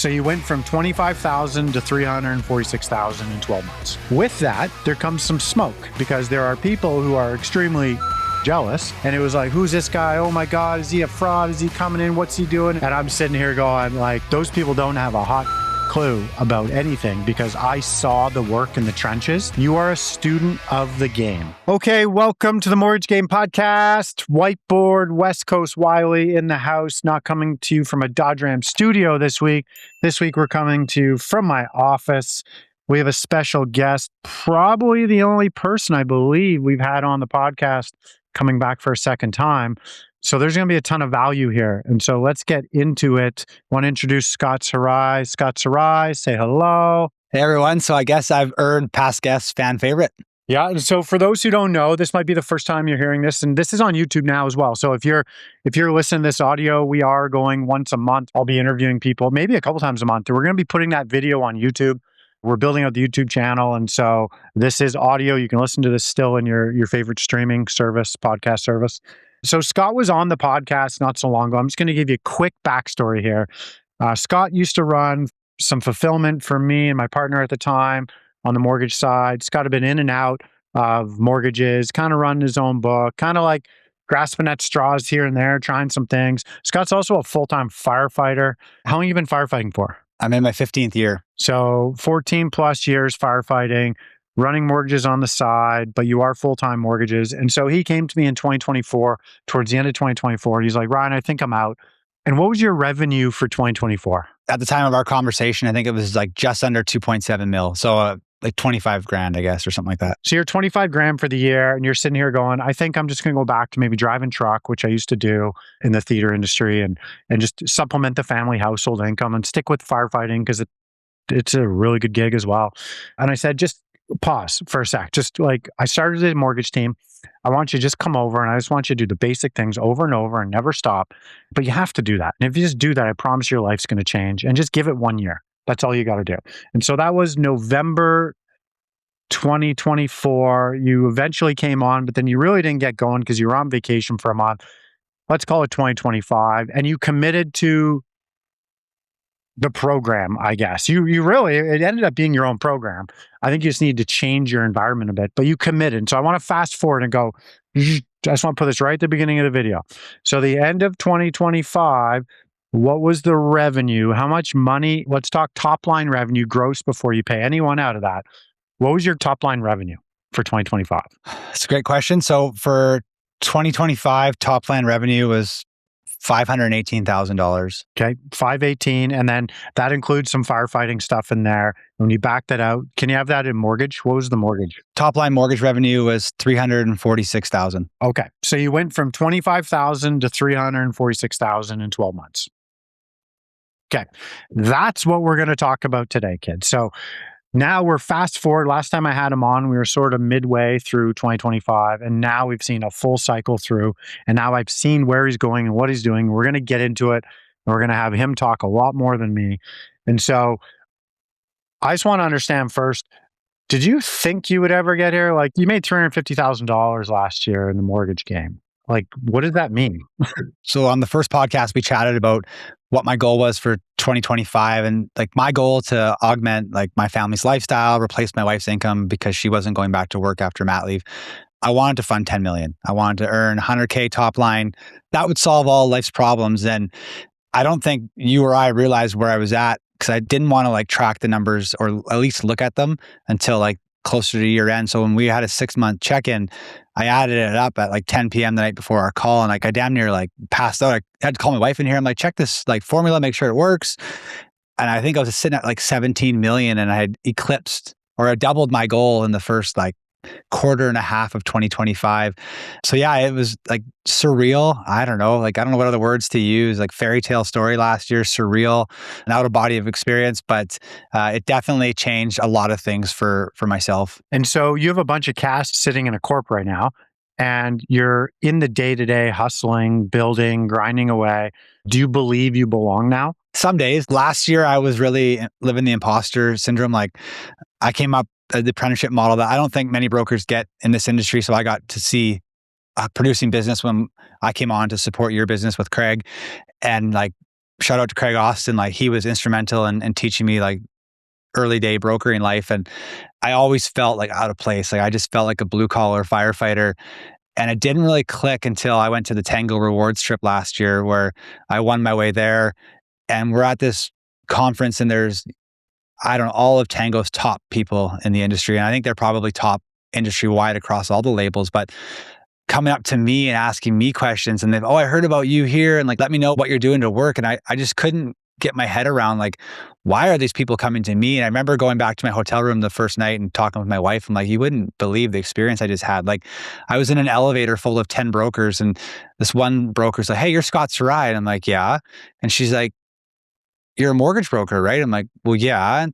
So you went from 25,000 to 346,000 in 12 months. With that, there comes some smoke because there are people who are extremely jealous. And it was like, who's this guy? Oh my God, is he a fraud? Is he coming in? What's he doing? And I'm sitting here going like, those people don't have a hot clue about anything because I saw the work in the trenches. You are a student of the game. Okay, welcome to the Mortgage Game Podcast. Whiteboard, West Coast Wiley in the house, not coming to you from a Dodge Ram studio this week. This week we're coming to you from my office. We have a special guest, probably the only person I believe we've had on the podcast coming back for a second time. So there's going to be a ton of value here. And so let's get into it. I want to introduce Scott Sarai. Scott Sarai, say hello. Hey, everyone. So I guess I've earned past guest fan favorite. Yeah. And so for those who don't know, this might be the first time you're hearing this, and this is on YouTube now as well. So if you're listening to this audio, we are going once a month. I'll be interviewing people, maybe a couple times a month. We're going to be putting that video on YouTube. We're building out the YouTube channel. And so this is audio. You can listen to this still in your favorite streaming service, podcast service. So Scott was on the podcast not so long ago. I'm just going to give you a quick backstory here. Scott used to run some fulfillment for me and my partner at the time on the mortgage side. Scott had been in and out of mortgages, kind of run his own book, kind of like grasping at straws here and there, trying some things. Scott's also a full-time firefighter. How long have you been firefighting for? I'm in my 15th year. So 14 plus years firefighting, running mortgages on the side, but you are full-time mortgages. And so he came to me in 2024, towards the end of 2024. He's like, Ryan, I think I'm out. And what was your revenue for 2024? At the time of our conversation, I think it was like just under 2.7 mil. So like 25 grand, I guess, or something like that. So you're 25 grand for the year and you're sitting here going, I think I'm just going to go back to maybe driving truck, which I used to do in the theater industry, and just supplement the family household income and stick with firefighting because it's a really good gig as well. And I said, just pause for a sec. Just like, I started a mortgage team. I want you to just come over and I just want you to do the basic things over and over and never stop. But you have to do that. And if you just do that, I promise your life's going to change, and just give it 1 year. That's all you got to do. And so that was November 2024. You eventually came on, but then you really didn't get going because you were on vacation for a month. Let's call it 2025. And you committed to the program, I guess. You really, it ended up being your own program. I think you just need to change your environment a bit, but you committed. So I want to fast forward and go, I just want to put this right at the beginning of the video. So the end of 2025, what was the revenue? How much money? Let's talk top line revenue, gross, before you pay anyone out of that. What was your top line revenue for 2025? That's a great question. So for 2025, top line revenue was $518,000. Okay, 518, and then that includes some firefighting stuff in there. When you back that out, can you have that in mortgage? What was the mortgage? Top line mortgage revenue was $346,000. Okay, so you went from 25,000 to 346,000 in 12 months. Okay, that's what we're going to talk about today, kids. So now we're fast forward. Last time I had him on, we were sort of midway through 2025, and now we've seen a full cycle through. And now I've seen where he's going and what he's doing. We're going to get into it. And we're going to have him talk a lot more than me. And so I just want to understand first, did you think you would ever get here? Like, you made $350,000 last year in the mortgage game. Like, what does that mean? So on the first podcast, we chatted about what my goal was for 2025, and like my goal to augment like my family's lifestyle, replace my wife's income because she wasn't going back to work after mat leave. I wanted to fund 10 million. I wanted to earn 100K top line. That would solve all life's problems. And I don't think you or I realized where I was at because I didn't want to like track the numbers or at least look at them until like closer to year end. So when we had a 6-month check-in, I added it up at like 10 p.m. the night before our call, and like I damn near like passed out. I had to call my wife in here. I'm like, check this like formula, make sure it works. And I think I was sitting at like 17 million, and I had eclipsed or I doubled my goal in the first like quarter and a half of 2025. So yeah, it was like surreal. I don't know what other words to use, like fairy tale story last year, surreal, an out of body of experience, but it definitely changed a lot of things for myself. And so you have a bunch of cash sitting in a corp right now, and you're in the day-to-day hustling, building, grinding away. Do you believe you belong now? Some days. Last year, I was really living the imposter syndrome. Like I came up the apprenticeship model that I don't think many brokers get in this industry. So I got to see a producing business when I came on to support your business with Craig. And like shout out to Craig Austin. Like he was instrumental in teaching me like early day brokering life. And I always felt like out of place. Like I just felt like a blue collar firefighter. And it didn't really click until I went to the Tango Rewards trip last year where I won my way there. And we're at this conference and there's, I don't know, all of Tango's top people in the industry. And I think they're probably top industry wide across all the labels, but coming up to me and asking me questions and they've, oh, I heard about you here and like, let me know what you're doing to work. And I just couldn't get my head around like, why are these people coming to me? And I remember going back to my hotel room the first night and talking with my wife. I'm like, you wouldn't believe the experience I just had. Like I was in an elevator full of 10 brokers and this one broker's like, hey, you're Scott Sarai. And I'm like, yeah. And she's like, you're a mortgage broker, right? I'm like, well, yeah.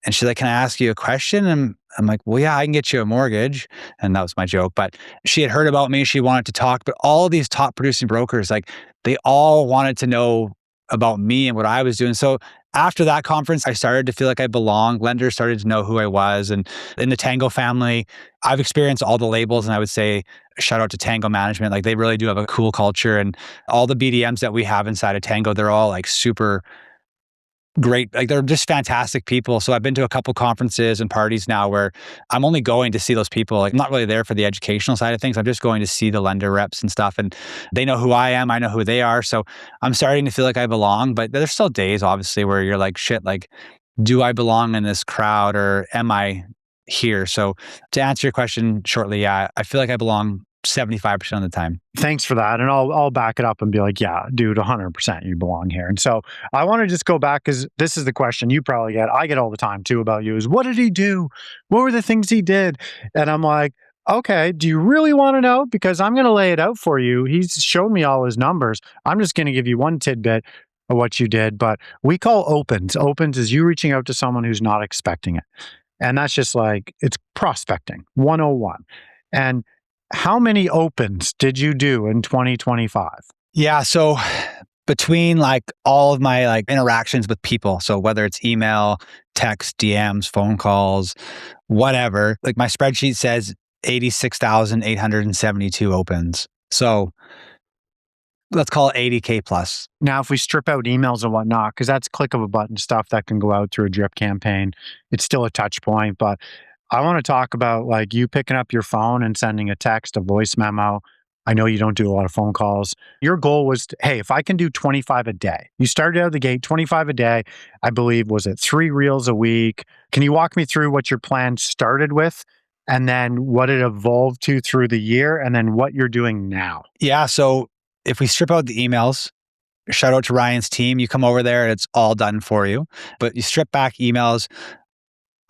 And she's like, can I ask you a question? And I'm like, well, yeah, I can get you a mortgage. And that was my joke. But she had heard about me. She wanted to talk. But all these top producing brokers, like they all wanted to know about me and what I was doing. So after that conference, I started to feel like I belonged. Lenders started to know who I was. And in the Tango family, I've experienced all the labels. And I would say, shout out to Tango management. Like they really do have a cool culture. And all the BDMs that we have inside of Tango, they're all like super great. Like they're just fantastic people. So I've been to a couple conferences and parties now where I'm only going to see those people. Like I'm not really there for the educational side of things. I'm just going to see the lender reps and stuff. And they know who I am. I know who they are. So I'm starting to feel like I belong, but there's still days obviously where you're like, shit, like, do I belong in this crowd or am I here? So to answer your question shortly, yeah, I feel like I belong 75% of the time. Thanks for that. And I'll back it up and be like, yeah, dude, 100% you belong here. And so I want to just go back because this is the question you probably get. I get all the time too about you is what did he do? What were the things he did? And I'm like, okay, do you really want to know? Because I'm going to lay it out for you. He's shown me all his numbers. I'm just going to give you one tidbit of what you did, but we call opens. Opens is you reaching out to someone who's not expecting it. And that's just like, it's prospecting 101. And how many opens did you do in 2025? Yeah. So between like all of my like interactions with people, so whether it's email, text, DMs, phone calls, whatever, like my spreadsheet says 86,872 opens. So let's call it 80K plus. Now, if we strip out emails and whatnot, because that's click of a button stuff that can go out through a drip campaign, it's still a touch point, but I want to talk about like you picking up your phone and sending a text, a voice memo. I know you don't do a lot of phone calls. Your goal was, hey, if I can do 25 a day, you started out of the gate, 25 a day, I believe, was it 3 reels a week? Can you walk me through what your plan started with and then what it evolved to through the year and then what you're doing now? Yeah. So if we strip out the emails, shout out to Ryan's team, you come over there and it's all done for you. But you strip back emails.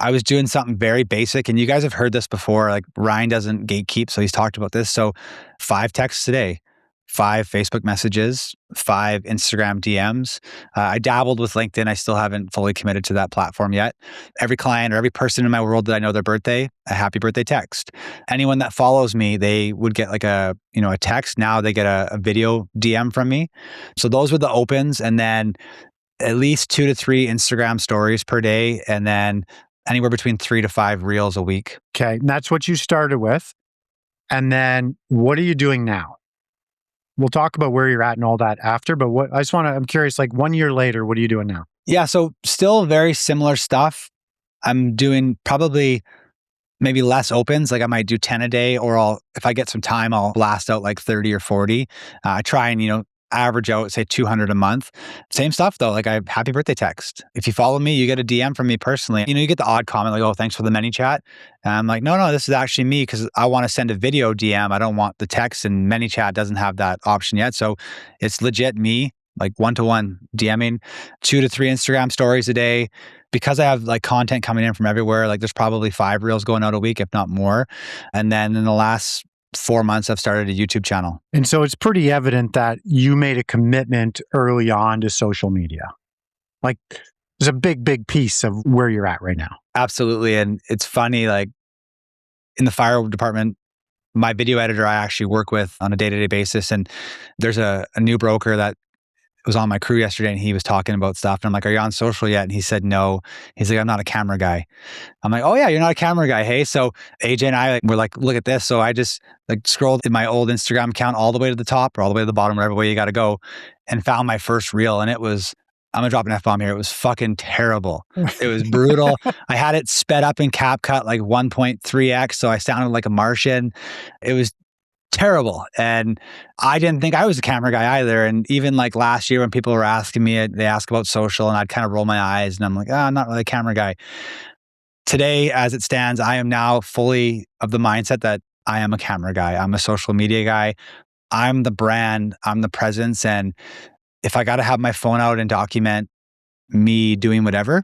I was doing something very basic and you guys have heard this before. Like Ryan doesn't gatekeep. So he's talked about this. So 5 texts a day, 5 Facebook messages, 5 Instagram DMs. I dabbled with LinkedIn. I still haven't fully committed to that platform yet. Every client or every person in my world that I know their birthday, a happy birthday text. Anyone that follows me, they would get like a text. Now they get a video DM from me. So those were the opens. And then at least 2 to 3 Instagram stories per day. And then anywhere between 3 to 5 reels a week. Okay. And that's what you started with. And then what are you doing now? We'll talk about where you're at and all that after, but I'm curious, like 1 year later, what are you doing now? Yeah. So still very similar stuff. I'm doing probably maybe less opens. Like I might do 10 a day, or if I get some time, I'll blast out like 30 or 40. I try and, average out, say 200 a month. Same stuff though. Like I have happy birthday text. If you follow me, you get a DM from me personally. You get the odd comment like, oh, thanks for the ManyChat. And I'm like, no, this is actually me because I want to send a video DM. I don't want the text, and ManyChat doesn't have that option yet. So it's legit me, like one-to-one DMing, 2 to 3 Instagram stories a day. Because I have like content coming in from everywhere, like there's probably 5 reels going out a week, if not more. And then in the last 4 months, I've started a YouTube channel. And so it's pretty evident that you made a commitment early on to social media. Like there's a big, big piece of where you're at right now. Absolutely. And it's funny, like in the fire department, my video editor I actually work with on a day-to-day basis. And there's a new broker that was on my crew yesterday and he was talking about stuff. And I'm like, are you on social yet? And he said, no. He's like, I'm not a camera guy. I'm like, oh yeah, you're not a camera guy. Hey. So AJ and I were like, look at this. So I just like scrolled in my old Instagram account all the way to the top or all the way to the bottom, whatever way you got to go, and found my first reel. And it was, I'm gonna drop an F-bomb here. It was fucking terrible. It was brutal. I had it sped up in CapCut like 1.3x. So I sounded like a Martian. It was terrible. And I didn't think I was a camera guy either. And even like last year when people were asking me, they ask about social and I'd kind of roll my eyes and I'm like, I'm not really a camera guy. Today, as it stands, I am now fully of the mindset that I am a camera guy. I'm a social media guy. I'm the brand, I'm the presence. And if I got to have my phone out and document me doing whatever,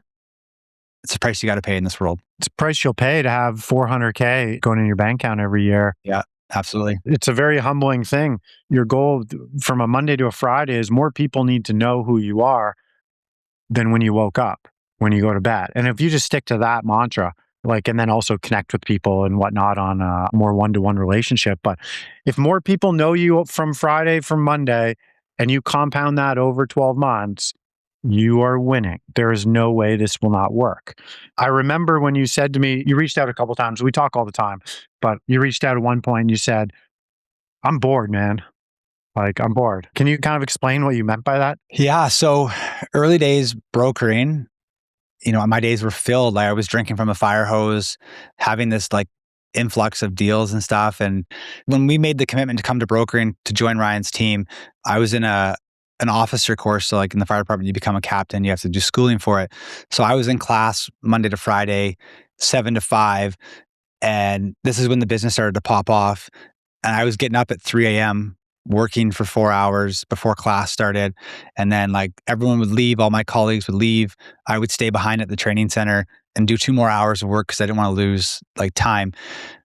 it's a price you got to pay in this world. It's a price you'll pay to have 400K going in your bank account every year. Yeah. Absolutely. It's a very humbling thing. Your goal from a Monday to a Friday is more people need to know who you are than when you woke up, when you go to bed. And if you just stick to that mantra, like, and then also connect with people and whatnot on a more one-to-one relationship. But if more people know you from Friday, from Monday, and you compound that over 12 months, you are winning. There is no way this will not work. I remember when you said to me, you reached out a couple times. We talk all the time, but you reached out at one point and you said, I'm bored, man. Like, I'm bored. Can you kind of explain what you meant by that? Yeah. So early days brokering, my days were filled. Like I was drinking from a fire hose, having this like influx of deals and stuff. And when we made the commitment to come to brokering to join Ryan's team, I was in an officer course. So like in the fire department, you become a captain, you have to do schooling for it. So I was in class Monday to Friday, 7 to 5. And this is when the business started to pop off. And I was getting up at 3 a.m., working for 4 hours before class started. And then like everyone would leave, all my colleagues would leave. I would stay behind at the training center and do 2 more hours of work because I didn't want to lose like time.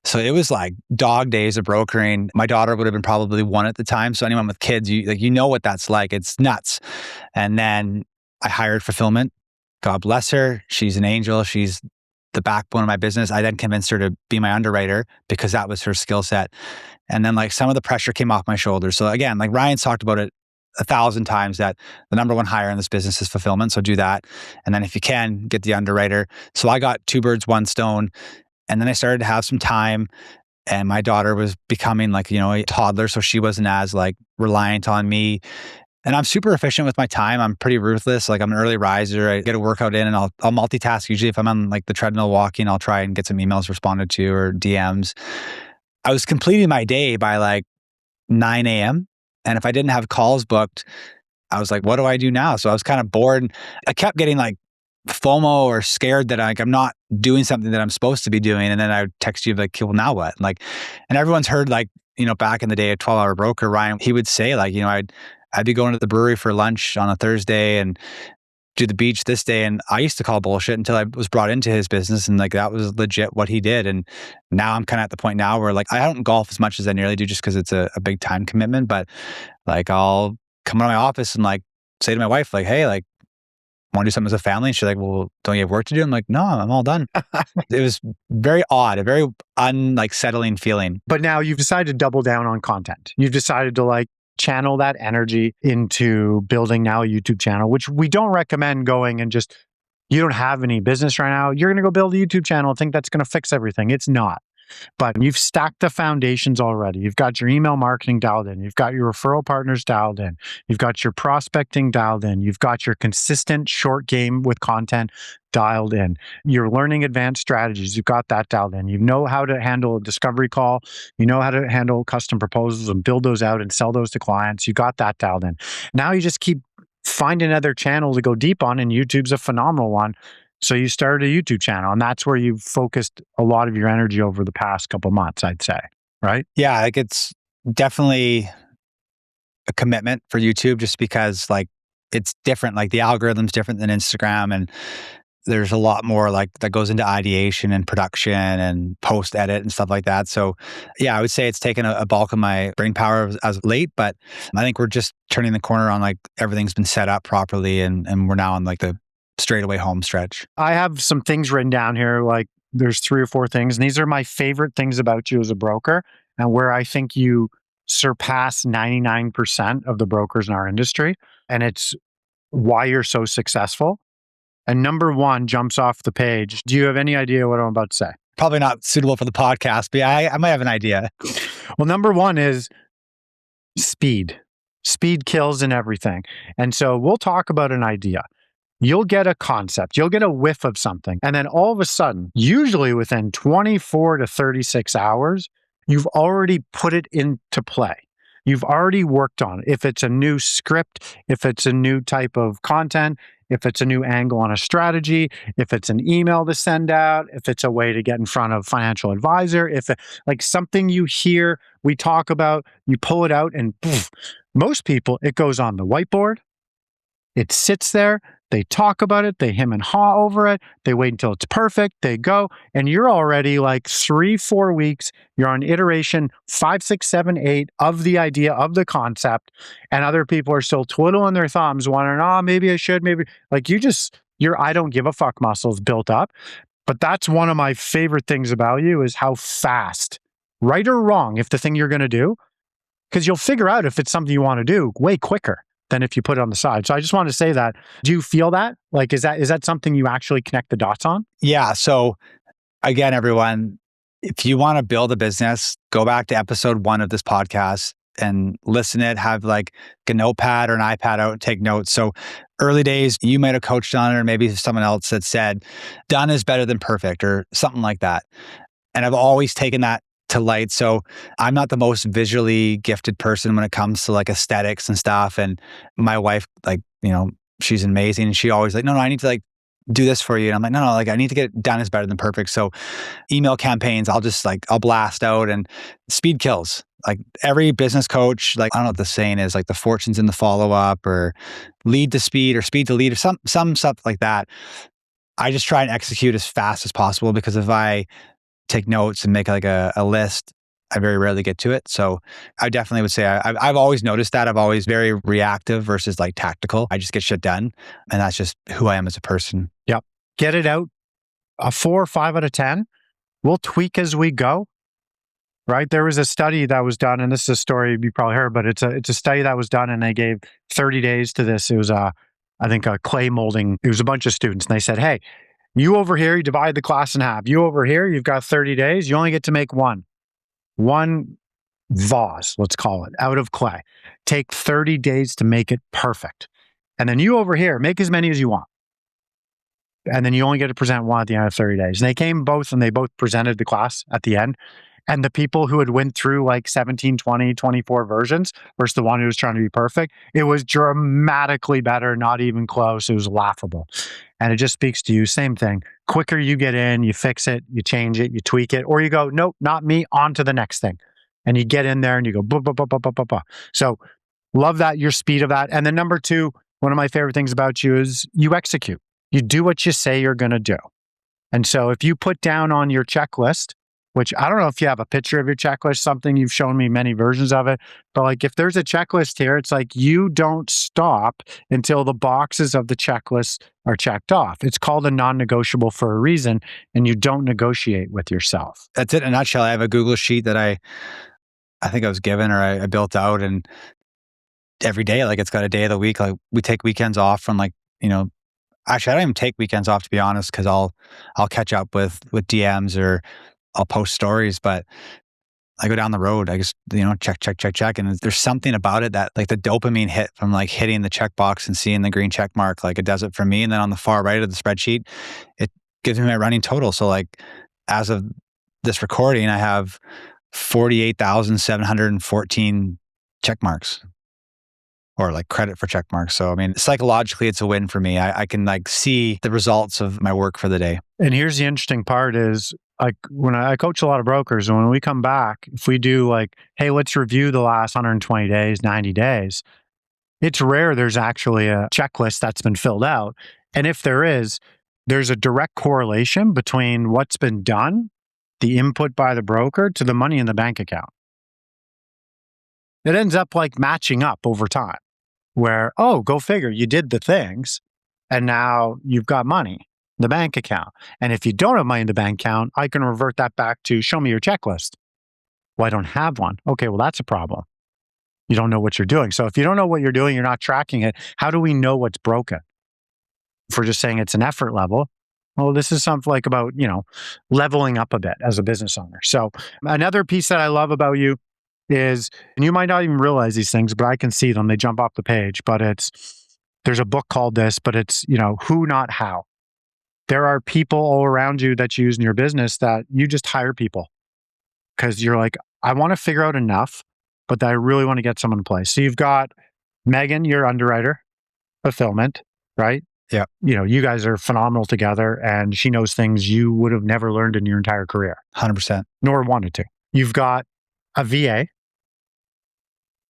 So it was like dog days of brokering. My daughter would have been probably 1 at the time. So anyone with kids, you know what that's like. It's nuts. And then I hired fulfillment. God bless her. She's an angel. She's the backbone of my business. I then convinced her to be my underwriter because that was her skill set. And then like some of the pressure came off my shoulders. So again, like Ryan's talked about it 1,000 times that the number one hire in this business is fulfillment. So do that. And then if you can, get the underwriter. So I got 2 birds, 1 stone. And then I started to have some time and my daughter was becoming like, a toddler. So she wasn't as like reliant on me. And I'm super efficient with my time. I'm pretty ruthless. Like I'm an early riser. I get a workout in and I'll multitask. Usually if I'm on like the treadmill walking, I'll try and get some emails responded to or DMs. I was completing my day by like 9 a.m. And if I didn't have calls booked, I was like, what do I do now? So I was kind of bored. I kept getting like FOMO or scared that I'm not doing something that I'm supposed to be doing. And then I would text you like, well, now what? Like, and everyone's heard like, back in the day, a 12-hour broker, Ryan, he would say like, I'd be going to the brewery for lunch on a Thursday and do the beach this day. And I used to call bullshit until I was brought into his business. And like, that was legit what he did. And now I'm kind of at the point now where like, I don't golf as much as I nearly do just because it's a big time commitment. But like, I'll come to my office and like say to my wife, like, hey, like, want to do something as a family? And she's like, well, don't you have work to do? I'm like, no, I'm all done. It was very odd, a very settling feeling. But now you've decided to double down on content. You've decided to like channel that energy into building now a YouTube channel, which we don't recommend going and just, you don't have any business right now, you're going to go build a YouTube channel and think that's going to fix everything. It's not. But you've stacked the foundations already. You've got your email marketing dialed in. You've got your referral partners dialed in. You've got your prospecting dialed in. You've got your consistent short game with content dialed in. You're learning advanced strategies. You've got that dialed in. You know how to handle a discovery call. You know how to handle custom proposals and build those out and sell those to clients. You got that dialed in. Now you just keep finding another channel to go deep on, and YouTube's a phenomenal one. So you started a YouTube channel, and that's where you've focused a lot of your energy over the past couple of months, I'd say, right? Yeah, like it's definitely a commitment for YouTube just because like it's different. Like the algorithm's different than Instagram, and there's a lot more like that goes into ideation and production and post edit and stuff like that. So yeah, I would say it's taken a bulk of my brain power as late, but I think we're just turning the corner on like everything's been set up properly and we're now on like the straightaway home stretch. I have some things written down here, like there's 3 or 4 things, and these are my favorite things about you as a broker and where I think you surpass 99% of the brokers in our industry. And it's why you're so successful. And number one jumps off the page. Do you have any idea what I'm about to say? Probably not suitable for the podcast, but I might have an idea. Well, number one is speed. Speed kills in everything. And so we'll talk about an idea. You'll get a concept, you'll get a whiff of something. And then all of a sudden, usually within 24 to 36 hours, you've already put it into play. You've already worked on it. If it's a new script, if it's a new type of content, if it's a new angle on a strategy, if it's an email to send out, if it's a way to get in front of a financial advisor, if it, like something you hear, we talk about, you pull it out and poof, most people, it goes on the whiteboard. It sits there. They talk about it. They hem and haw over it. They wait until it's perfect. They go, and you're already like 3-4 weeks. You're on iteration 5, 6, 7, 8 of the idea of the concept, and other people are still twiddling their thumbs, wondering, "Oh, maybe I should." Maybe like your I don't give a fuck muscles built up. But that's one of my favorite things about you is how fast, right or wrong, if the thing you're going to do, because you'll figure out if it's something you want to do way quicker than if you put it on the side. So I just want to say that. Do you feel that? Like, is that something you actually connect the dots on? Yeah. So again, everyone, if you want to build a business, go back to episode 1 of this podcast and listen to it, have like a notepad or an iPad out and take notes. So early days, you might have coached on it, or maybe someone else had said, done is better than perfect or something like that. And I've always taken that to light. So I'm not the most visually gifted person when it comes to like aesthetics and stuff. And my wife, like, she's amazing. And she always like, no, I need to like do this for you. And I'm like, no, like I need to get it done is better than perfect. So email campaigns, I'll blast out, and speed kills. Like every business coach, like I don't know what the saying is, like the fortune's in the follow-up, or lead to speed, or speed to lead, or some stuff like that. I just try and execute as fast as possible, because if I take notes and make like a list, I very rarely get to it. So I definitely would say I've always noticed that. I'm always very reactive versus like tactical. I just get shit done. And that's just who I am as a person. Yep. Get it out. A 4 or 5 out of 10. We'll tweak as we go. Right. There was a study that was done, and this is a story you probably heard, but it's a study that was done, and they gave 30 days to this. It was I think a clay molding. It was a bunch of students, and they said, hey, you over here, you divide the class in half. You over here, you've got 30 days. You only get to make one vase, let's call it, out of clay. Take 30 days to make it perfect. And then you over here, make as many as you want. And then you only get to present one at the end of 30 days. And they came both, and they both presented the class at the end. And the people who had went through like 17, 20, 24 versions versus the one who was trying to be perfect, it was dramatically better, not even close. It was laughable. And it just speaks to you. Same thing. Quicker you get in, you fix it, you change it, you tweak it, or you go, nope, not me, on to the next thing. And you get in there and you go, blah, blah, blah, blah, blah, blah, blah. So love that, your speed of that. And then number 2, one of my favorite things about you is you execute. You do what you say you're going to do. And so if you put down on your checklist, which I don't know if you have a picture of your checklist, something you've shown me many versions of it, but like if there's a checklist here, it's like you don't stop until the boxes of the checklist are checked off. It's called a non-negotiable for a reason, and you don't negotiate with yourself. That's it in a nutshell. I have a Google sheet that I think I was given, or I built out, and every day, like it's got a day of the week. Like we take weekends off from actually I don't even take weekends off, to be honest, because I'll catch up with DMs, or I'll post stories, but I go down the road, I just, check. And there's something about it that like the dopamine hit from like hitting the checkbox and seeing the green check mark, like it does it for me. And then on the far right of the spreadsheet, it gives me my running total. So like as of this recording, I have 48,714 check marks, or like credit for check marks. So, I mean, psychologically, it's a win for me. I can like see the results of my work for the day. And here's the interesting part is, like when I coach a lot of brokers, and when we come back, if we do like, hey, let's review the last 120 days, 90 days, it's rare there's actually a checklist that's been filled out. And if there is, there's a direct correlation between what's been done, the input by the broker, to the money in the bank account. It ends up like matching up over time, where, oh, go figure, you did the things, and now you've got money in the bank account. And if you don't have money in the bank account, I can revert that back to show me your checklist. Well, I don't have one. Okay, well, that's a problem. You don't know what you're doing. So if you don't know what you're doing, you're not tracking it. How do we know what's broken? If we're just saying it's an effort level, well, this is something like about, leveling up a bit as a business owner. So another piece that I love about you is, and you might not even realize these things, but I can see them. They jump off the page, but there's a book called this, but it's, who, not how. There are people all around you that you use in your business that you just hire people because you're like, I want to figure out enough, but I really want to get someone in place. So you've got Megan, your underwriter, fulfillment, right? Yeah. You guys are phenomenal together, and she knows things you would have never learned in your entire career, 100%. nor wanted to. You've got a VA,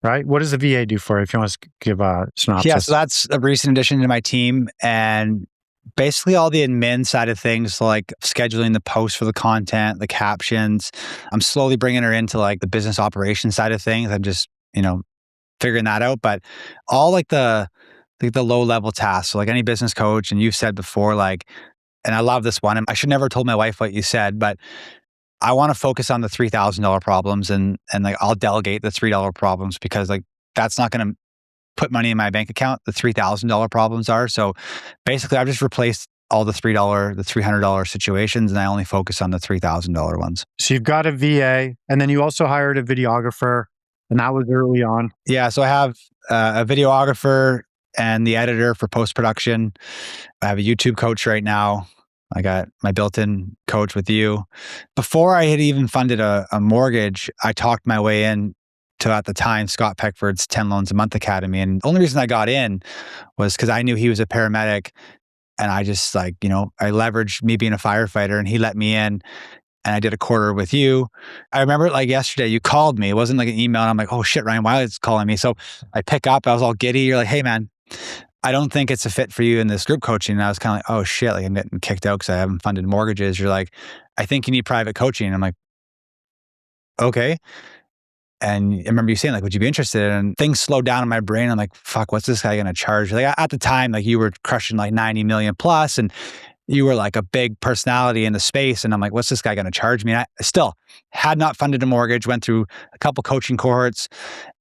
right? What does a VA do for you? If you want to give a synopsis. Yeah, so that's a recent addition to my team, and basically all the admin side of things, like scheduling the posts for the content, the captions. I'm slowly bringing her into like the business operations side of things. I'm just, figuring that out. But all like the low level tasks, so like any business coach, and you've said before, like, and I love this one, and I should never have told my wife what you said, but I want to focus on the $3,000 problems, and like I'll delegate the $3 problems, because like that's not going to put money in my bank account. The $3,000 problems are. So basically I've just replaced all the $300 situations, and I only focus on the $3,000 ones. So you've got a VA, and then you also hired a videographer, and that was early on. Yeah. So I have a videographer and the editor for post-production. I have a YouTube coach right now. I got my built-in coach with you. Before I had even funded a mortgage, I talked my way in to, at the time, Scott Peckford's 10 Loans a Month Academy. And the only reason I got in was because I knew he was a paramedic. And I just I leveraged me being a firefighter, and he let me in, and I did a quarter with you. I remember like yesterday, you called me. It wasn't like an email. And I'm like, oh shit, Ryan Wiley's calling me. So I pick up, I was all giddy. You're like, hey man, I don't think it's a fit for you in this group coaching. And I was kind of like, oh shit, like I'm getting kicked out because I haven't funded mortgages. You're like, I think you need private coaching. And I'm like, okay. And I remember you saying like, would you be interested? And things slowed down in my brain. I'm like, fuck, what's this guy going to charge? Like at the time, like you were crushing like 90 million plus, and you were like a big personality in the space. And I'm like, what's this guy going to charge me? And I still had not funded a mortgage, went through a couple coaching cohorts,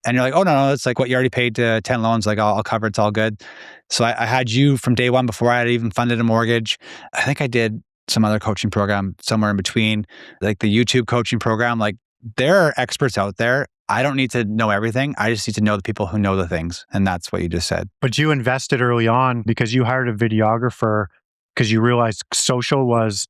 and you're like, oh no, it's like what you already paid to 10 loans. Like I'll cover, it's all good. So I had you from day one before I had even funded a mortgage. I think I did some other coaching program somewhere in between, like the YouTube coaching program. Like there are experts out there. I don't need to know everything. I just need to know the people who know the things. And that's what you just said. But you invested early on because you hired a videographer because you realized social was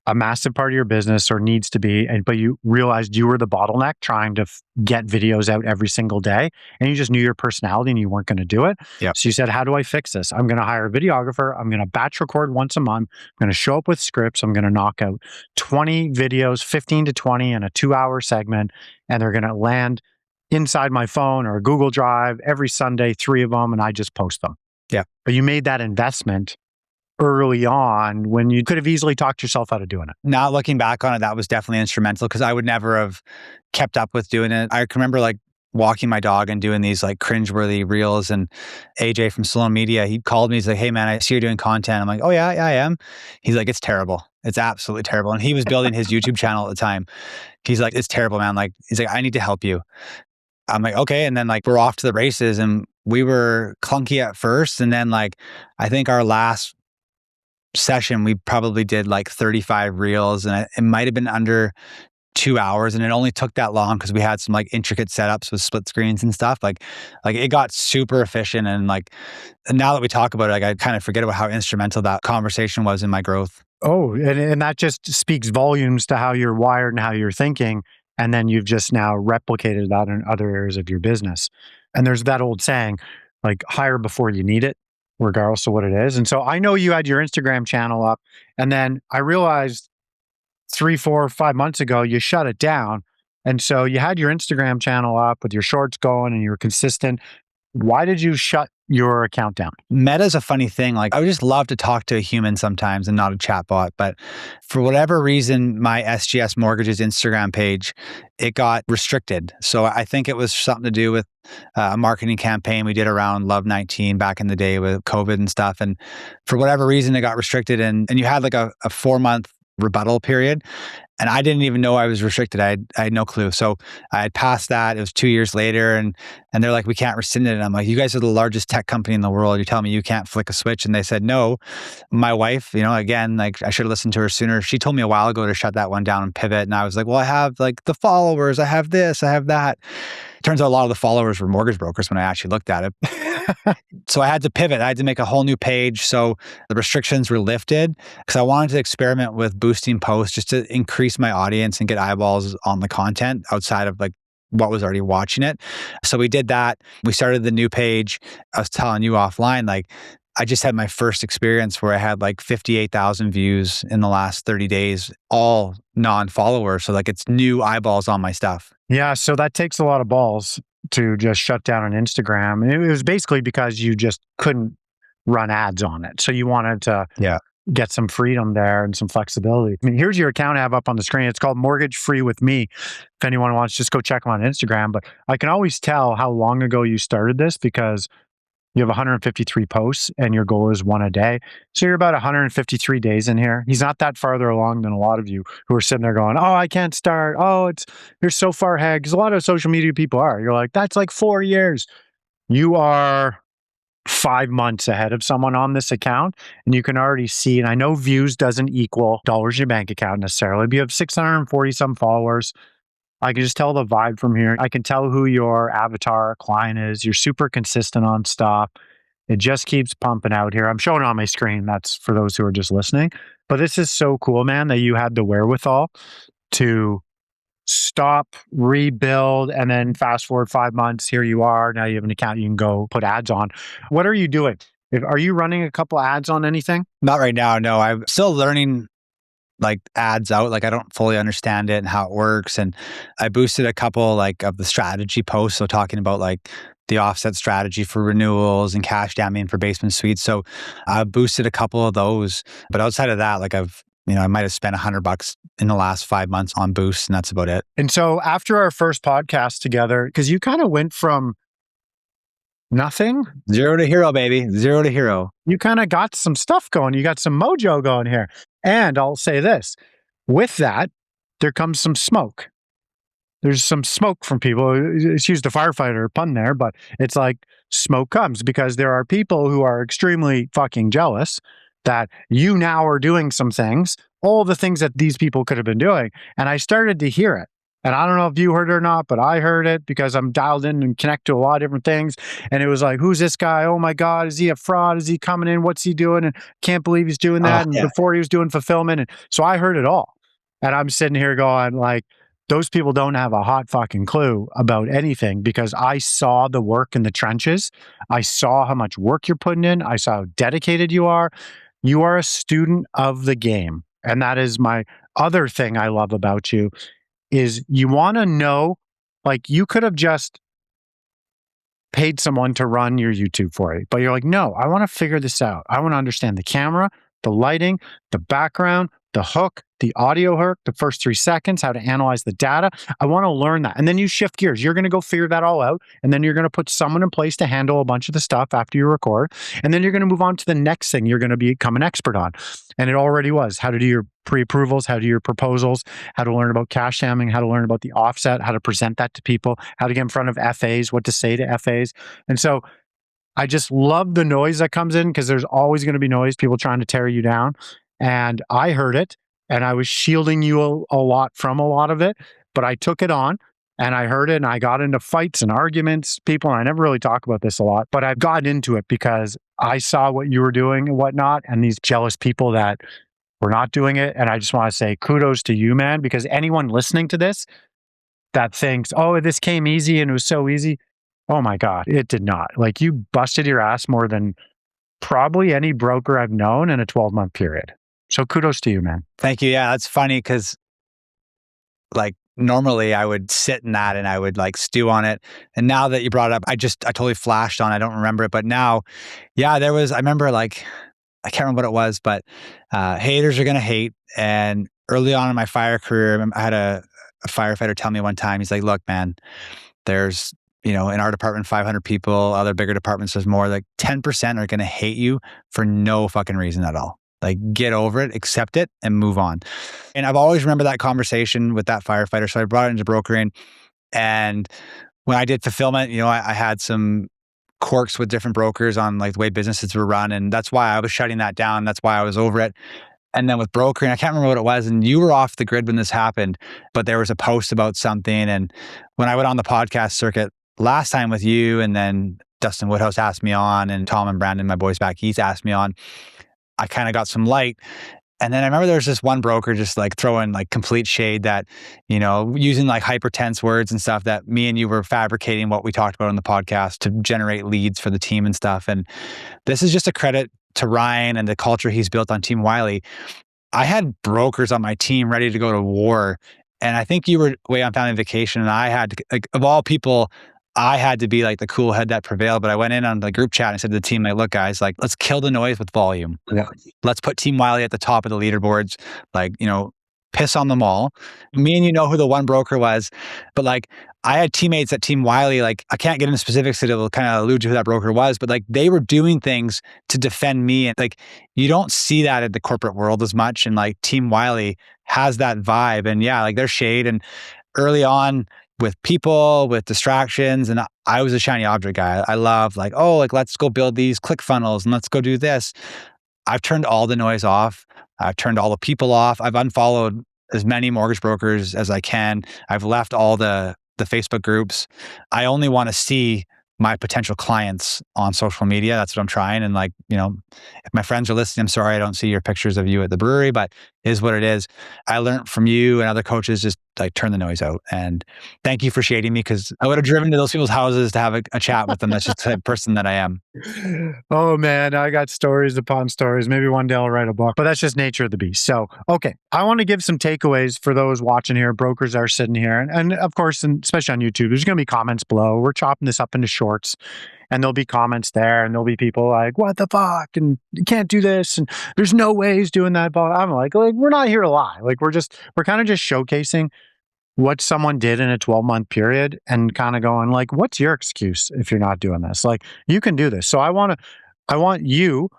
a massive part of your business, or needs to be, but you realized you were the bottleneck trying to get videos out every single day, and you just knew your personality and you weren't going to do it. Yep. So you said, how do I fix this? I'm going to hire a videographer. I'm going to batch record once a month. I'm going to show up with scripts. I'm going to knock out 20 videos, 15 to 20 in a 2-hour segment, and they're going to land inside my phone or Google Drive every Sunday, 3 of them, and I just post them. Yeah. But you made that investment early on when you could have easily talked yourself out of doing it. Not looking back on it, that was definitely instrumental, because I would never have kept up with doing it. I can remember like walking my dog and doing these like cringeworthy reels, and AJ from Sloan Media, he called me. He's like, hey man, I see you're doing content. I'm like, oh yeah, I am. He's like, it's terrible. It's absolutely terrible. And he was building his YouTube channel at the time. He's like, it's terrible, man. Like, he's like, I need to help you. I'm like, okay. And then like, we're off to the races, and we were clunky at first. And then like, I think our last session, we probably did like 35 reels, and it might've been under 2 hours. And it only took that long because we had some like intricate setups with split screens and stuff. Like it got super efficient. And like, now that we talk about it, like I kind of forget about how instrumental that conversation was in my growth. Oh, and that just speaks volumes to how you're wired and how you're thinking. And then you've just now replicated that in other areas of your business. And there's that old saying, like, hire before you need it, regardless of what it is. And so I know you had your Instagram channel up, and then I realized 3, 4, 5 months ago, you shut it down. And so you had your Instagram channel up with your shorts going, and you were consistent. Why did you shut your account down? Meta's a funny thing. Like I would just love to talk to a human sometimes and not a chatbot. But for whatever reason, my SGS Mortgages Instagram page, it got restricted. So I think it was something to do with a marketing campaign we did around Love 19 back in the day with COVID and stuff. And for whatever reason, it got restricted. And you had like a 4-month rebuttal period. And I didn't even know I was restricted. I had no clue. So I had passed that. It was 2 years later, and they're like, we can't rescind it. And I'm like, you guys are the largest tech company in the world. You're telling me you can't flick a switch? And they said, no. My wife, again, like I should have listened to her sooner. She told me a while ago to shut that one down and pivot. And I was like, well, I have like the followers, I have this, I have that. Turns out a lot of the followers were mortgage brokers when I actually looked at it. So I had to pivot. I had to make a whole new page. So the restrictions were lifted because I wanted to experiment with boosting posts just to increase my audience and get eyeballs on the content outside of like what was already watching it. So we did that. We started the new page. I was telling you offline, like I just had my first experience where I had like 58,000 views in the last 30 days, all non-followers. So like it's new eyeballs on my stuff. Yeah, so that takes a lot of balls to just shut down on Instagram. And it was basically because you just couldn't run ads on it. So you wanted to get some freedom there and some flexibility. I mean, here's your account I have up on the screen. It's called Mortgage Free with Me. If anyone wants, just go check them on Instagram. But I can always tell how long ago you started this because you have 153 posts and your goal is one a day. So you're about 153 days in here. He's not that farther along than a lot of you who are sitting there going, oh, I can't start. Oh, you're so far ahead. Because a lot of social media people are. You're like, that's like 4 years. You are 5 months ahead of someone on this account. And you can already see, and I know views doesn't equal dollars in your bank account necessarily, but you have 640 some followers. I can just tell the vibe from here. I can tell who your avatar client is. You're super consistent on stuff. It just keeps pumping out here. I'm showing it on my screen. That's for those who are just listening. But this is so cool, man, that you had the wherewithal to stop, rebuild, and then fast forward 5 months. Here you are. Now you have an account you can go put ads on. What are you doing? Are you running a couple ads on anything? Not right now. No, I'm still learning like ads out. Like I don't fully understand it and how it works. And I boosted a couple like of the strategy posts. So talking about like the offset strategy for renewals and cash damming for basement suites. So I boosted a couple of those. But outside of that, like I might have spent $100 in the last 5 months on boosts, and that's about it. And so after our first podcast together, because you kind of went from nothing, zero to hero, baby. Zero to hero. You kind of got some stuff going. You got some mojo going here. And I'll say this, with that, there comes some smoke. There's some smoke from people. Excuse the firefighter pun there, but it's like smoke comes because there are people who are extremely fucking jealous that you now are doing some things, all the things that these people could have been doing. And I started to hear it. And I don't know if you heard it or not, but I heard it because I'm dialed in and connect to a lot of different things. And it was like, who's this guy? Oh my God, is he a fraud? Is he coming in? What's he doing? And can't believe he's doing that. And before he was doing fulfillment. And so I heard it all. And I'm sitting here going like, those people don't have a hot fucking clue about anything because I saw the work in the trenches. I saw how much work you're putting in. I saw how dedicated you are. You are a student of the game. And that is my other thing I love about you is you want to know, like you could have just paid someone to run your YouTube for you, but you're like, no, I want to figure this out. I want to understand the camera, the lighting, the background, the hook, the audio hook, the first 3 seconds, how to analyze the data. I want to learn that. And then you shift gears. You're going to go figure that all out. And then you're going to put someone in place to handle a bunch of the stuff after you record. And then you're going to move on to the next thing you're going to become an expert on. And it already was how to do your pre-approvals, how to do your proposals, how to learn about cash damming, how to learn about the offset, how to present that to people, how to get in front of FAs, what to say to FAs. And so I just love the noise that comes in because there's always going to be noise, people trying to tear you down. And I heard it and I was shielding you a lot from a lot of it, but I took it on and I heard it and I got into fights and arguments, people, and I never really talk about this a lot, but I've gotten into it because I saw what you were doing and whatnot, and these jealous people that were not doing it. And I just want to say kudos to you, man, because anyone listening to this that thinks, oh, this came easy and it was so easy. Oh my God, it did not. Like you busted your ass more than probably any broker I've known in a 12-month period. So kudos to you, man. Thank you. Yeah, that's funny because like normally I would sit in that and I would like stew on it. And now that you brought it up, I totally flashed on. I don't remember it, but now, yeah, I remember like, I can't remember what it was, but haters are going to hate. And early on in my fire career, I had a firefighter tell me one time, he's like, look, man, there's, in our department, 500 people, other bigger departments, there's more, like 10% are going to hate you for no fucking reason at all. Like, get over it, accept it, and move on. And I've always remembered that conversation with that firefighter. So I brought it into brokering. And when I did fulfillment, I had some quirks with different brokers on like the way businesses were run. And that's why I was shutting that down. That's why I was over it. And then with brokering, I can't remember what it was. And you were off the grid when this happened, but there was a post about something. And when I went on the podcast circuit last time with you, and then Dustin Woodhouse asked me on, and Tom and Brandon, my boys back east, asked me on, I kind of got some light. And then I remember there was this one broker just like throwing like complete shade that, using like hyper tense words and stuff, that me and you were fabricating what we talked about on the podcast to generate leads for the team and stuff. And this is just a credit to Ryan and the culture he's built on Team Wiley. I had brokers on my team ready to go to war. And I think you were away on family vacation, and I had to, like, of all people, I had to be like the cool head that prevailed. But I went in on the group chat and said to the team, like, look, guys, like, let's kill the noise with volume. Yeah. Let's put Team Wiley at the top of the leaderboards. Like, piss on them all. Me and you know who the one broker was, but like, I had teammates at Team Wiley, like, I can't get into specifics, so it'll kind of allude to who that broker was, but like, they were doing things to defend me. And like, you don't see that in the corporate world as much. And like, Team Wiley has that vibe. And yeah, like, there's shade. And early on, with people, with distractions. And I was a shiny object guy. I love like, oh, like, let's go build these click funnels and let's go do this. I've turned all the noise off. I've turned all the people off. I've unfollowed as many mortgage brokers as I can. I've left all the Facebook groups. I only want to see my potential clients on social media. That's what I'm trying. And like, if my friends are listening, I'm sorry I don't see your pictures of you at the brewery, but it is what it is. I learned from you and other coaches, just like, turn the noise out. And thank you for shading me, because I would have driven to those people's houses to have a chat with them. That's just the type of person that I am. Oh man, I got stories upon stories. Maybe one day I'll write a book, but that's just nature of the beast. So, okay. I want to give some takeaways for those watching here, brokers that are sitting here. And of course, and especially on YouTube, there's going to be comments below. We're chopping this up into shorts, and there'll be comments there, and there'll be people like, what the fuck? And you can't do this. And there's no way he's doing that. But I'm like, we're not here to lie. Like, we're kind of just showcasing what someone did in a 12-month period, and kind of going like, what's your excuse if you're not doing this? Like, you can do this. So I want you,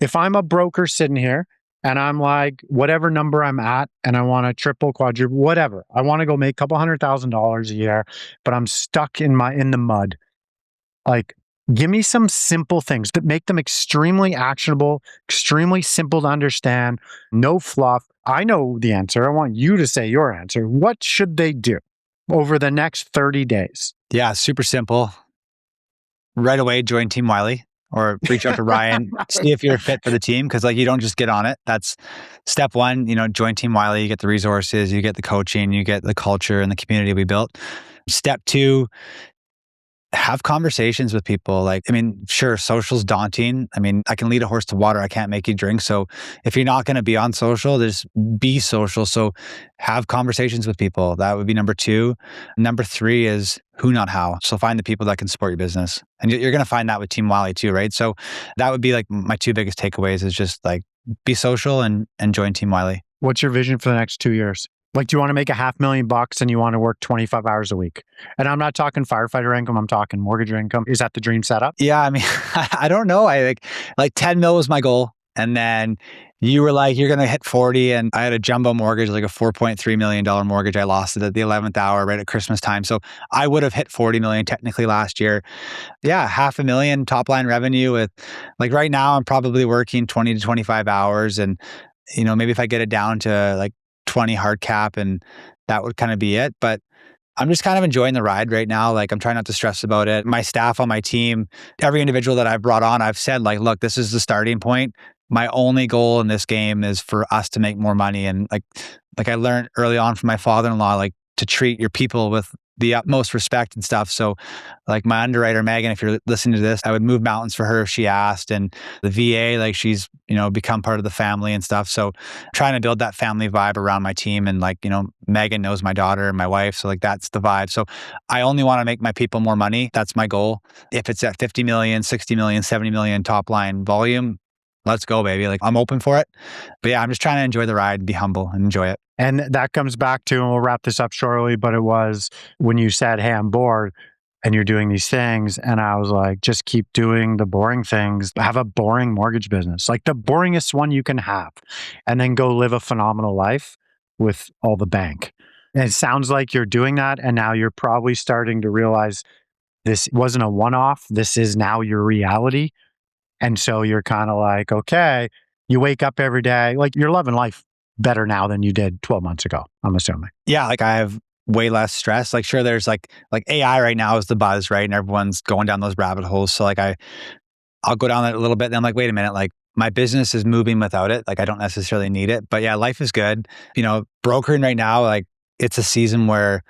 if I'm a broker sitting here and I'm like, whatever number I'm at, and I want to triple, quadruple, whatever, I want to go make a couple $100,000 a year, but I'm stuck in the mud. Like, give me some simple things that make them extremely actionable, extremely simple to understand, no fluff. I know the answer. I want you to say your answer. What should they do over the next 30 days? Yeah, super simple. Right away, join Team Wiley, or reach out to Ryan, see if you're a fit for the team. Cause like, you don't just get on it. That's step one, join Team Wiley, you get the resources, you get the coaching, you get the culture and the community we built. Step two, have conversations with people. Like, sure, social's daunting. I can lead a horse to water. I can't make you drink. So if you're not going to be on social, just be social. So have conversations with people. That would be number two. Number three is who, not how. So find the people that can support your business. And you're going to find that with Team Wiley too, right? So that would be like my two biggest takeaways, is just like, be social and join Team Wiley. What's your vision for the next 2 years? Like, do you want to make $500,000 and you want to work 25 hours a week? And I'm not talking firefighter income. I'm talking mortgage income. Is that the dream setup? Yeah. I don't know. I like 10 mil was my goal. And then you were like, you're going to hit 40. And I had a jumbo mortgage, like a $4.3 million mortgage. I lost it at the 11th hour, right at Christmas time. So I would have hit 40 million technically last year. Yeah. $500,000 top line revenue with, like, right now I'm probably working 20 to 25 hours. And, maybe if I get it down to like 20 hard cap, and that would kind of be it. But I'm just kind of enjoying the ride right now. Like, I'm trying not to stress about it. My staff on my team, every individual that I've brought on, I've said like, look, this is the starting point. My only goal in this game is for us to make more money. And like I learned early on from my father-in-law, like, to treat your people with the utmost respect and stuff. So like, my underwriter, Megan, if you're listening to this, I would move mountains for her if she asked. And the VA, like, she's, become part of the family and stuff. So trying to build that family vibe around my team. And like, Megan knows my daughter and my wife. So like, that's the vibe. So I only want to make my people more money. That's my goal. If it's at 50 million, 60 million, 70 million top line volume, let's go, baby. Like, I'm open for it. But yeah, I'm just trying to enjoy the ride, be humble and enjoy it. And that comes back to, and we'll wrap this up shortly, but it was when you said, hey, I'm bored. and you're doing these things. And I was like, just keep doing the boring things. Have a boring mortgage business, like the boringest one you can have, and then go live a phenomenal life with all the bank. And it sounds like you're doing that. And now you're probably starting to realize this wasn't a one off. This is now your reality. And so you're kind of like, okay, you wake up every day, like you're loving life better now than you did 12 months ago, I'm assuming. Yeah, like I have way less stress. Like sure, there's like AI right now is the buzz, right? And everyone's going down those rabbit holes. So like I'll go down it a little bit. And I'm like, wait a minute, like my business is moving without it. Like I don't necessarily need it. But yeah, life is good. Brokering right now, like it's a season where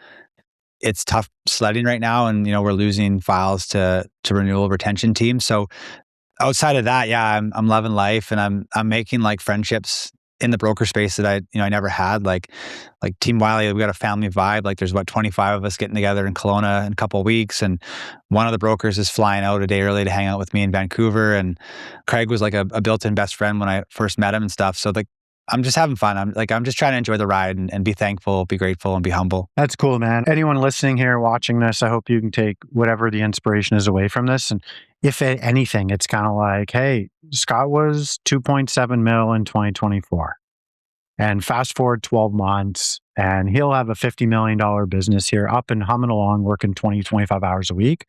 it's tough sledding right now. And we're losing files to renewal retention teams. So outside of that, yeah, I'm loving life, and I'm making like friendships in the broker space that I never had. Like Team Wiley, we got a family vibe. Like there's 25 of us getting together in Kelowna in a couple of weeks, and one of the brokers is flying out a day early to hang out with me in Vancouver. And Craig was like a built-in best friend when I first met him and stuff. So like I'm just having fun. I'm just trying to enjoy the ride and be thankful, be grateful, and be humble. That's cool, man. Anyone listening here, watching this, I hope you can take whatever the inspiration is away from this. And if anything, it's kind of like, hey, Scott was 2.7 mil in 2024. And fast forward 12 months, and he'll have a $50 million business here, up and humming along, working 20, 25 hours a week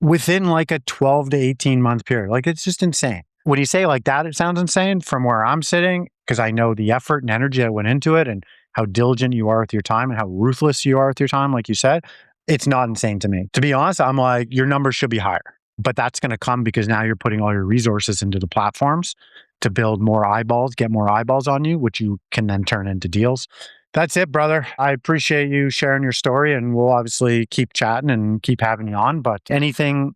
within like a 12 to 18 month period. Like it's just insane. When you say like that, it sounds insane from where I'm sitting, because I know the effort and energy that went into it and how diligent you are with your time and how ruthless you are with your time, like you said. It's not insane to me. To be honest, I'm like, your numbers should be higher. But that's going to come because now you're putting all your resources into the platforms to build more eyeballs, get more eyeballs on you, which you can then turn into deals. That's it, brother. I appreciate you sharing your story, and we'll obviously keep chatting and keep having you on. But anything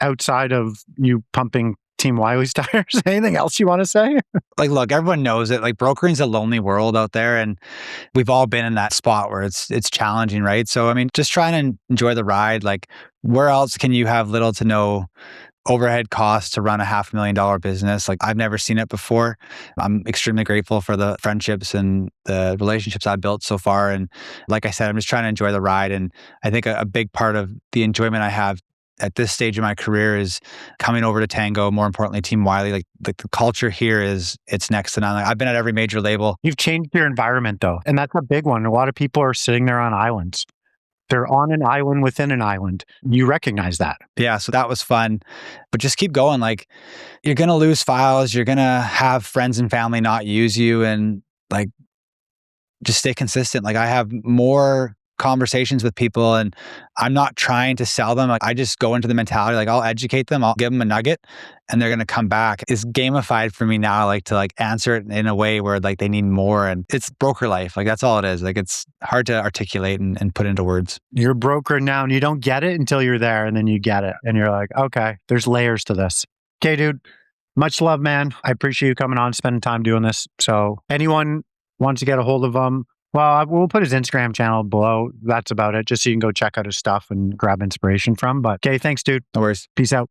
outside of you pumping Team Wiley's tires, anything else you want to say? Like, look, everyone knows it. Like brokering's a lonely world out there, and we've all been in that spot where it's challenging, right? So, I mean, just trying to enjoy the ride. Like, where else can you have little to no overhead costs to run a $500,000 business? Like, I've never seen it before. I'm extremely grateful for the friendships and the relationships I've built so far. And like I said, I'm just trying to enjoy the ride. And I think a big part of the enjoyment I have at this stage of my career is coming over to Tango, more importantly, Team Wiley. Like the culture here it's next to none. Like, I've been at every major label. You've changed your environment though. And that's a big one. A lot of people are sitting there on islands. They're on an island within an island. You recognize that. Yeah. So that was fun, but just keep going. Like you're going to lose files. You're going to have friends and family not use you, and like, just stay consistent. Like I have more conversations with people, and I'm not trying to sell them. Like I just go into the mentality, like I'll educate them, I'll give them a nugget, and they're going to come back. It's gamified for me now, like to answer it in a way where like they need more. And it's broker life. Like that's all it is. Like it's hard to articulate and put into words. You're a broker now, and you don't get it until you're there, and then you get it. And you're like, okay, there's layers to this. Okay, dude, much love, man. I appreciate you coming on, spending time doing this. So anyone wants to get a hold of him, well, we'll put his Instagram channel below. That's about it. Just so you can go check out his stuff and grab inspiration from. But okay, thanks, dude. No worries. Peace out.